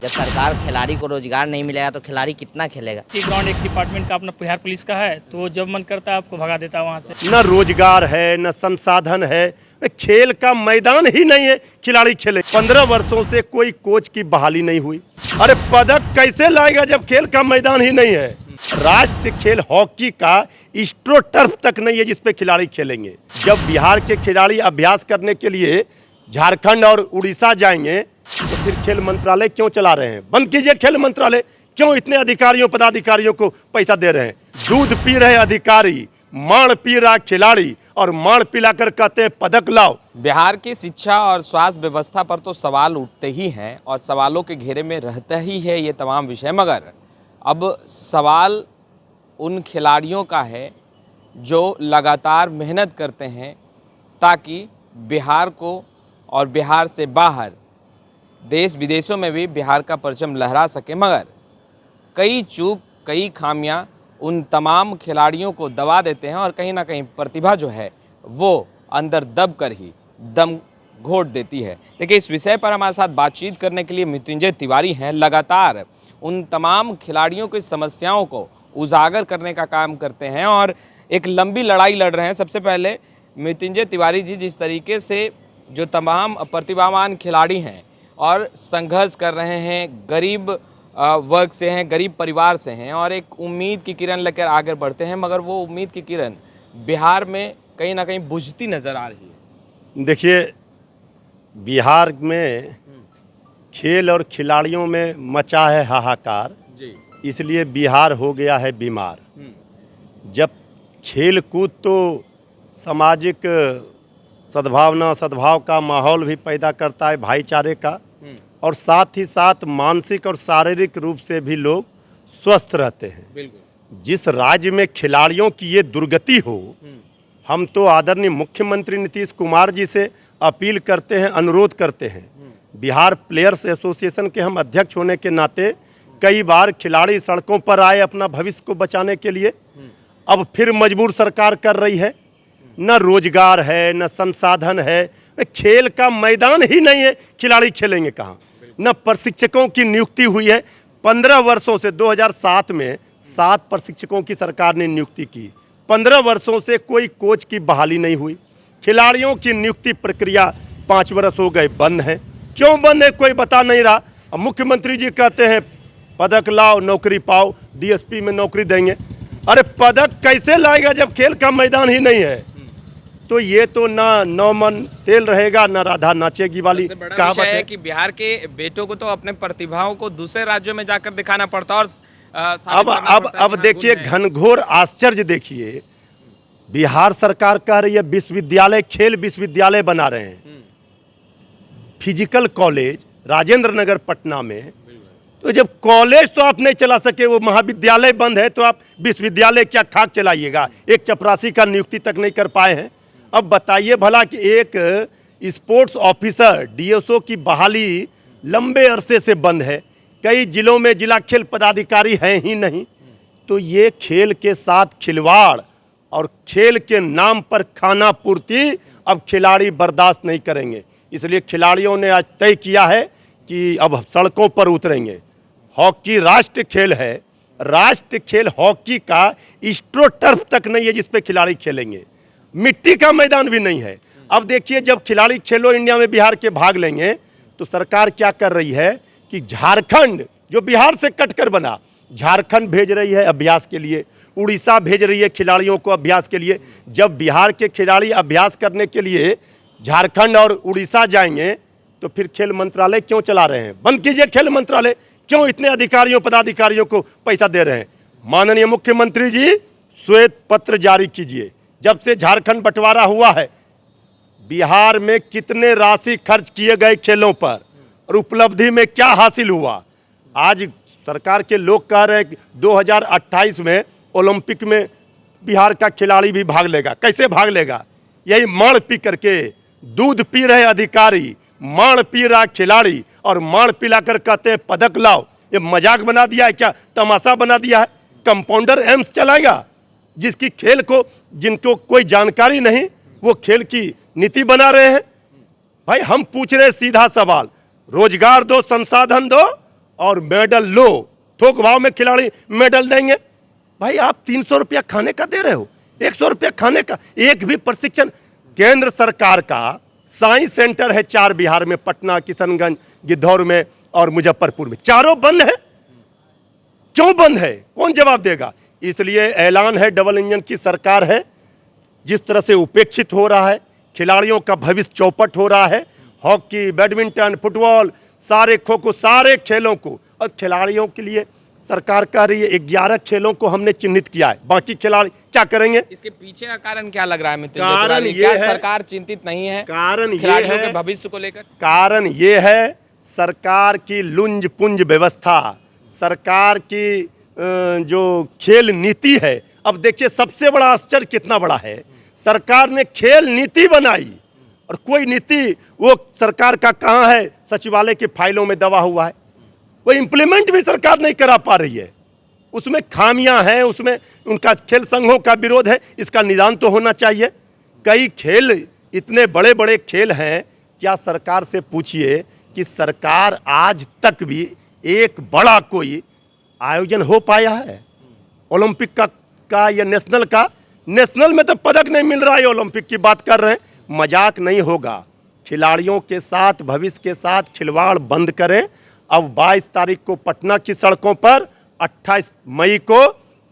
जब सरकार खिलाड़ी को रोजगार नहीं मिलेगा तो खिलाड़ी कितना खेलेगा। ग्राउंड एक डिपार्टमेंट का अपना बिहार पुलिस का है, तो जब मन करता है आपको भगा देता है वहाँ से। न रोजगार है न संसाधन है, खेल का मैदान ही नहीं है, खिलाड़ी खेले। 15 वर्षों से कोई कोच की बहाली नहीं हुई। अरे पदक कैसे लाएगा जब खेल का मैदान ही नहीं है। राष्ट्रीय खेल हॉकी का स्ट्रो टर्फ तक नहीं है जिसपे खिलाड़ी खेलेंगे। जब बिहार के खिलाड़ी अभ्यास करने के लिए झारखंड और उड़ीसा जाएंगे तो फिर खेल मंत्रालय क्यों चला रहे हैं? बंद कीजिए खेल मंत्रालय। क्यों इतने अधिकारियों पदाधिकारियों को पैसा दे रहे हैं? दूध पी रहे अधिकारी, माण पी रहा खिलाड़ी और माण पिलाकर कहते हैं पदक लाओ। बिहार की शिक्षा और स्वास्थ्य व्यवस्था पर तो सवाल उठते ही हैं और सवालों के घेरे में रहता ही है ये तमाम विषय, मगर अब सवाल उन खिलाड़ियों का है जो लगातार मेहनत करते हैं ताकि बिहार को और बिहार से बाहर देश विदेशों में भी बिहार का परचम लहरा सके, मगर कई चूक कई खामियां उन तमाम खिलाड़ियों को दबा देते हैं और कहीं ना कहीं प्रतिभा जो है वो अंदर दब कर ही दम घोट देती है। देखिए, इस विषय पर हमारे साथ बातचीत करने के लिए मृत्युंजय तिवारी हैं। लगातार उन तमाम खिलाड़ियों की समस्याओं को उजागर करने का काम करते हैं और एक लंबी लड़ाई लड़ रहे हैं। सबसे पहले मृत्युंजय तिवारी जी, जिस तरीके से जो तमाम प्रतिभावान खिलाड़ी हैं और संघर्ष कर रहे हैं, गरीब वर्ग से हैं, गरीब परिवार से हैं और एक उम्मीद की किरण लेकर आगे बढ़ते हैं, मगर वो उम्मीद की किरण बिहार में कहीं ना कहीं बुझती नज़र आ रही है। देखिए, बिहार में खेल और खिलाड़ियों में मचा है हाहाकार जी। इसलिए बिहार हो गया है बीमार। जब खेल कूद तो सामाजिक सद्भावना सद्भाव का माहौल भी पैदा करता है, भाईचारे का, और साथ ही साथ मानसिक और शारीरिक रूप से भी लोग स्वस्थ रहते हैं। बिल्कुल। जिस राज्य में खिलाड़ियों की ये दुर्गति हो, हम तो आदरणीय मुख्यमंत्री नीतीश कुमार जी से अपील करते हैं, अनुरोध करते हैं। बिहार प्लेयर्स एसोसिएशन के हम अध्यक्ष होने के नाते कई बार खिलाड़ी सड़कों पर आए अपना भविष्य को बचाने के लिए। अब फिर मजबूर सरकार कर रही है। न रोजगार है न संसाधन है, खेल का मैदान ही नहीं है, खिलाड़ी खेलेंगे कहाँ? न प्रशिक्षकों की नियुक्ति हुई है। 15 वर्षों से 2007 में 7 प्रशिक्षकों की सरकार ने नियुक्ति की। 15 वर्षों से कोई कोच की बहाली नहीं हुई। खिलाड़ियों की नियुक्ति प्रक्रिया 5 वर्ष हो गए बंद है। क्यों बंद है कोई बता नहीं रहा। अब मुख्यमंत्री जी कहते हैं पदक लाओ, नौकरी पाओ, डीएसपी में नौकरी देंगे। अरे पदक कैसे लाएगा जब खेल का मैदान ही नहीं है? तो ये तो ना नौमन तेल रहेगा ना राधा नाचेगी वाली कहावत है कि बिहार के बेटों को तो अपने प्रतिभाओं को दूसरे राज्यों में जाकर दिखाना पड़ता और अब देखिए घनघोर आश्चर्य देखिए। बिहार सरकार कह रही है विश्वविद्यालय, खेल विश्वविद्यालय बना रहे हैं। फिजिकल कॉलेज राजेंद्र नगर पटना में, तो जब कॉलेज तो आप नहीं चला सके, वो महाविद्यालय बंद है, तो आप विश्वविद्यालय क्या खाक चलाइएगा? एक चपरासी का नियुक्ति तक नहीं कर पाए हैं। अब बताइए भला कि एक स्पोर्ट्स ऑफिसर डीएसओ की बहाली लंबे अरसे से बंद है। कई जिलों में जिला खेल पदाधिकारी हैं ही नहीं। तो ये खेल के साथ खिलवाड़ और खेल के नाम पर खाना पूर्ति अब खिलाड़ी बर्दाश्त नहीं करेंगे। इसलिए खिलाड़ियों ने आज तय किया है कि अब सड़कों पर उतरेंगे। हॉकी राष्ट्रीय खेल है। राष्ट्रीय खेल हॉकी का स्ट्रो टर्फ तक नहीं है जिसपे खिलाड़ी खेलेंगे। मिट्टी का मैदान भी नहीं है। अब देखिए, जब खिलाड़ी खेलो इंडिया में बिहार के भाग लेंगे तो सरकार क्या कर रही है कि झारखंड जो बिहार से कटकर बना, झारखंड भेज रही है अभ्यास के लिए, उड़ीसा भेज रही है खिलाड़ियों को अभ्यास के लिए। जब बिहार के खिलाड़ी अभ्यास करने के लिए झारखंड और उड़ीसा जाएंगे तो फिर खेल मंत्रालय क्यों चला रहे हैं? बंद कीजिए खेल मंत्रालय। क्यों इतने अधिकारियों पदाधिकारियों को पैसा दे रहे हैं? माननीय मुख्यमंत्री जी, श्वेत पत्र जारी कीजिए। जब से झारखंड बंटवारा हुआ है, बिहार में कितने राशि खर्च किए गए खेलों पर और उपलब्धि में क्या हासिल हुआ? आज सरकार के लोग कह रहे हैं कि 2028 में ओलंपिक में बिहार का खिलाड़ी भी भाग लेगा। कैसे भाग लेगा? यही माण पी करके, दूध पी रहे अधिकारी, माण पी रहा खिलाड़ी और माण पिलाकर कहते हैं पदक लाओ। ये मजाक बना दिया है क्या? तमाशा बना दिया है? कंपाउंडर एम्स चलाएगा जिसकी खेल को, जिनको कोई जानकारी नहीं, वो खेल की नीति बना रहे हैं। भाई हम पूछ रहे सीधा सवाल, रोजगार दो, संसाधन दो और मेडल लो, थोक भाव में खिलाड़ी मेडल देंगे। भाई आप 300 रुपया खाने का दे रहे हो, 100 रुपया खाने का। एक भी प्रशिक्षण, केंद्र सरकार का साइंस सेंटर है 4 बिहार में, पटना, किशनगंज, गिद्धौर में और मुजफ्फरपुर में, चारों बंद है। क्यों बंद है, कौन जवाब देगा? इसलिए ऐलान है, डबल इंजन की सरकार है। जिस तरह से उपेक्षित हो रहा है, खिलाड़ियों का भविष्य चौपट हो रहा है, हॉकी, बैडमिंटन, फुटबॉल, सारे खो खो, सारे खेलों को, और खिलाड़ियों के लिए सरकार कह रही है 11 खेलों को हमने चिन्हित किया है, बाकी खिलाड़ी क्या करेंगे? इसके पीछे का कारण क्या लग रहा है मित्र? कारण ये क्या है, सरकार चिंतित नहीं है कारण ये खिलाड़ियों है, के भविष्य को लेकर? कारण ये है सरकार की लुंज पुंज व्यवस्था, सरकार की जो खेल नीति है। अब देखिए सबसे बड़ा आश्चर्य कितना बड़ा है, सरकार ने खेल नीति बनाई और कोई नीति वो सरकार का कहाँ है? सचिवालय की फाइलों में दबा हुआ है। वो इम्प्लीमेंट भी सरकार नहीं करा पा रही है, उसमें खामियां हैं, उसमें उनका खेल संघों का विरोध है। इसका निदान तो होना चाहिए। कई खेल, इतने बड़े बड़े खेल हैं, क्या सरकार से पूछिए कि सरकार आज तक भी एक बड़ा कोई आयोजन हो पाया है ओलंपिक का या नेशनल का? नेशनल में तो पदक नहीं मिल रहा है, ओलंपिक की बात कर रहे हैं। मजाक नहीं होगा, खिलाड़ियों के साथ, भविष्य के साथ खिलवाड़ बंद करें। अब 22 तारीख को पटना की सड़कों पर, 28 मई को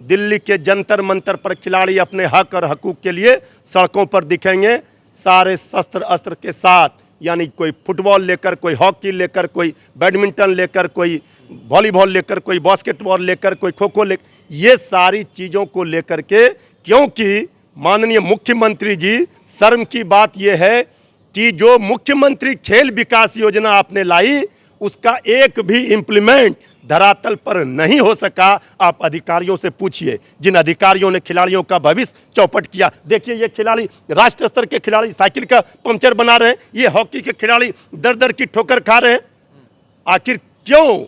दिल्ली के जंतर मंतर पर खिलाड़ी अपने हक और हकूक के लिए सड़कों पर दिखेंगे, सारे शस्त्र अस्त्र के साथ। यानी कोई फुटबॉल लेकर, कोई हॉकी लेकर, कोई बैडमिंटन लेकर, कोई वॉलीबॉल लेकर, कोई बास्केटबॉल लेकर, कोई खो खो लेकर, ये सारी चीज़ों को लेकर के। क्योंकि माननीय मुख्यमंत्री जी, शर्म की बात यह है कि जो मुख्यमंत्री खेल विकास योजना आपने लाई, उसका एक भी इम्प्लीमेंट धरातल पर नहीं हो सका। आप अधिकारियों से पूछिए, जिन अधिकारियों ने खिलाड़ियों का भविष्य चौपट किया। देखिए ये खिलाड़ी, राष्ट्रीय स्तर के खिलाड़ी साइकिल का पंक्चर बना रहे हैं, ये हॉकी के खिलाड़ी दर दर की ठोकर खा रहे हैं। आखिर क्यों?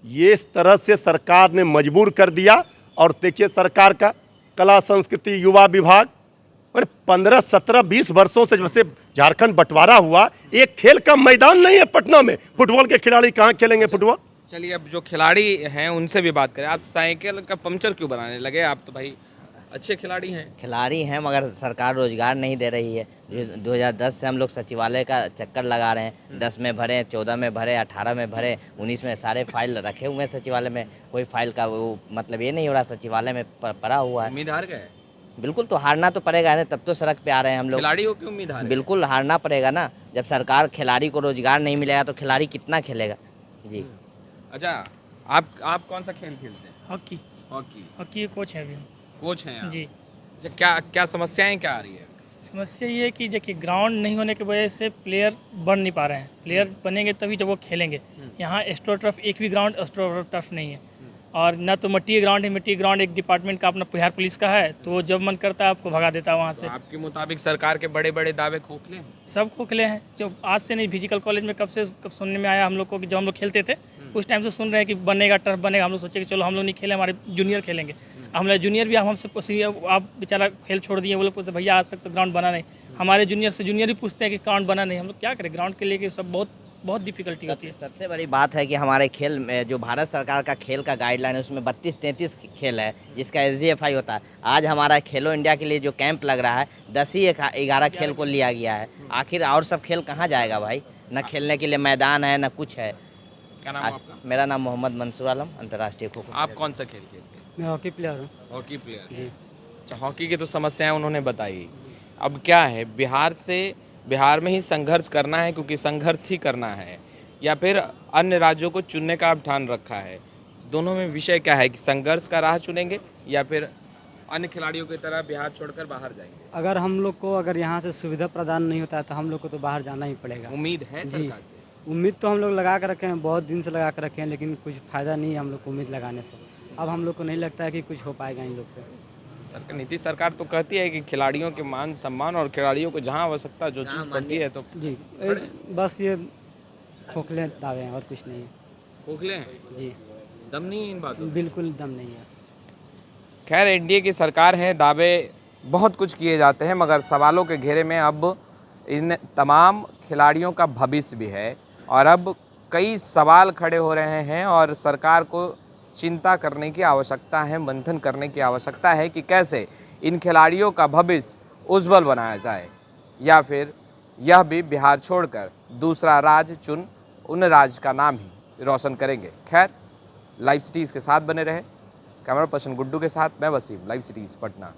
ये इस तरह से सरकार ने मजबूर कर दिया। और देखिए सरकार का कला संस्कृति युवा विभाग, 15, 17, 20 वर्षों से जब से झारखंड बंटवारा हुआ, एक खेल का मैदान नहीं है पटना में। फुटबॉल के खिलाड़ी कहाँ खेलेंगे फुटबॉल? चलिए अब जो खिलाड़ी हैं उनसे भी बात करें। आप साइकिल का पंक्चर क्यों बनाने लगे? आप तो भाई अच्छे खिलाड़ी हैं। खिलाड़ी हैं मगर सरकार रोजगार नहीं दे रही है। जो 2010 से हम लोग सचिवालय का चक्कर लगा रहे हैं, 10 में भरे, 14 में भरे, 18 में भरे, 19 में सारे फाइल रखे हुए हैं सचिवालय में। कोई फाइल का वो मतलब ये नहीं हो रहा, सचिवालय में पड़ा हुआ है। उम्मीद हार गए? बिल्कुल, तो हारना तो पड़ेगा ना, तब तो सड़क पे आ रहे हैं हम लोग। खिलाड़ियों की उम्मीद हार? बिल्कुल हारना पड़ेगा ना। जब सरकार खिलाड़ी को रोजगार नहीं मिलेगा तो खिलाड़ी कितना खेलेगा? जी। अच्छा, आप कौन सा खेल खेलते हैं? हॉकी। हॉकी? हॉकी कोच है अभी। कोच हैं आप? जी। अच्छा, क्या समस्याएं क्या आ रही है? समस्या ये है कि देखिए ग्राउंड नहीं होने की वजह से प्लेयर बन नहीं पा रहे हैं। प्लेयर बनेंगे तभी जब वो खेलेंगे। यहाँ एस्ट्रो टर्फ, एक भी ग्राउंड एस्ट्रो टर्फ नहीं है। और ना तो मिट्टी ग्राउंड है। मिट्टी ग्राउंड एक डिपार्टमेंट का अपना बिहार पुलिस का है, तो जब मन करता है आपको भगा देता है वहाँ से। तो आपके मुताबिक सरकार के बड़े बड़े दावे खोखले हैं? सब खोखले हैं। जो आज से नहीं, फिजिकल कॉलेज में कब सुनने में आया हम लोग को कि जब हम लोग खेलते थे उस टाइम से सुन रहे हैं कि बनेगा, टर्फ बनेगा। हम लोग सोचे कि चलो हम लोग नहीं खेले, हमारे जूनियर खेलेंगे। हमारे जूनियर भी हमसे आप बेचारा खेल छोड़ दिए। वो लोग पूछते भैया आज तक तो ग्राउंड बना नहीं। हमारे जूनियर भी पूछते हैं कि ग्राउंड बना नहीं। हम लोग क्या करें, ग्राउंड के लिए कि सब बहुत डिफिकल्टी होती है। सबसे बड़ी बात है कि हमारे खेल में जो भारत सरकार का खेल का गाइडलाइन है उसमें 32-33 खेल है जिसका SGFI होता है। आज हमारा खेलो इंडिया के लिए जो कैंप लग रहा है 10 ही 11 खेल को लिया गया है। आखिर और सब खेल कहाँ जाएगा भाई? न खेलने के लिए मैदान है न कुछ है। क्या नाम है आपका? मेरा नाम मोहम्मद मंसूर आलम, अंतर्राष्ट्रीय खो खो। आप कौन सा खेल खेलते हैं? मैं हॉकी प्लेयर हूँ। Hockey player? जी। अच्छा, हॉकी की तो समस्याएं उन्होंने बताई। अब क्या है, बिहार में ही संघर्ष करना है क्योंकि संघर्ष ही करना है, या फिर अन्य राज्यों को चुनने का आप ठान रखा है? दोनों में विषय क्या है कि संघर्ष का राह चुनेंगे या फिर अन्य खिलाड़ियों की तरह बिहार छोड़कर बाहर जाएंगे? अगर हम लोग को अगर यहाँ से सुविधा प्रदान नहीं होता है तो हम लोग को तो बाहर जाना ही पड़ेगा। उम्मीद है जी। सरकार से? उम्मीद तो हम लोग लगा कर रखे हैं, बहुत दिन से लगा कर रखे हैं, लेकिन कुछ फ़ायदा नहीं है हम लोग को उम्मीद लगाने से। अब हम लोग को नहीं लगता है कि कुछ हो पाएगा इन लोग से। नीतीश सरकार तो कहती है कि खिलाड़ियों के मान सम्मान और खिलाड़ियों को जहाँ आवश्यकता जो चीज़ पड़ती है तो जी, बस ये खोखले दावे हैं और कुछ नहीं है। खोखले हैं? जी, दम नहीं है इन बातों? बिल्कुल दम नहीं है। खैर, एनडीए की सरकार है, दावे बहुत कुछ किए जाते हैं, मगर सवालों के घेरे में अब इन तमाम खिलाड़ियों का भविष्य भी है। और अब कई सवाल खड़े हो रहे हैं और सरकार को चिंता करने की आवश्यकता है, मंथन करने की आवश्यकता है कि कैसे इन खिलाड़ियों का भविष्य उज्जवल बनाया जाए, या फिर यह भी बिहार छोड़कर दूसरा राज्य चुन उन राज्य का नाम ही रोशन करेंगे। खैर, लाइव सिटीज़ के साथ बने रहे। कैमरा पर्सन गुड्डू के साथ मैं वसीम, लाइव सिटीज़ पटना।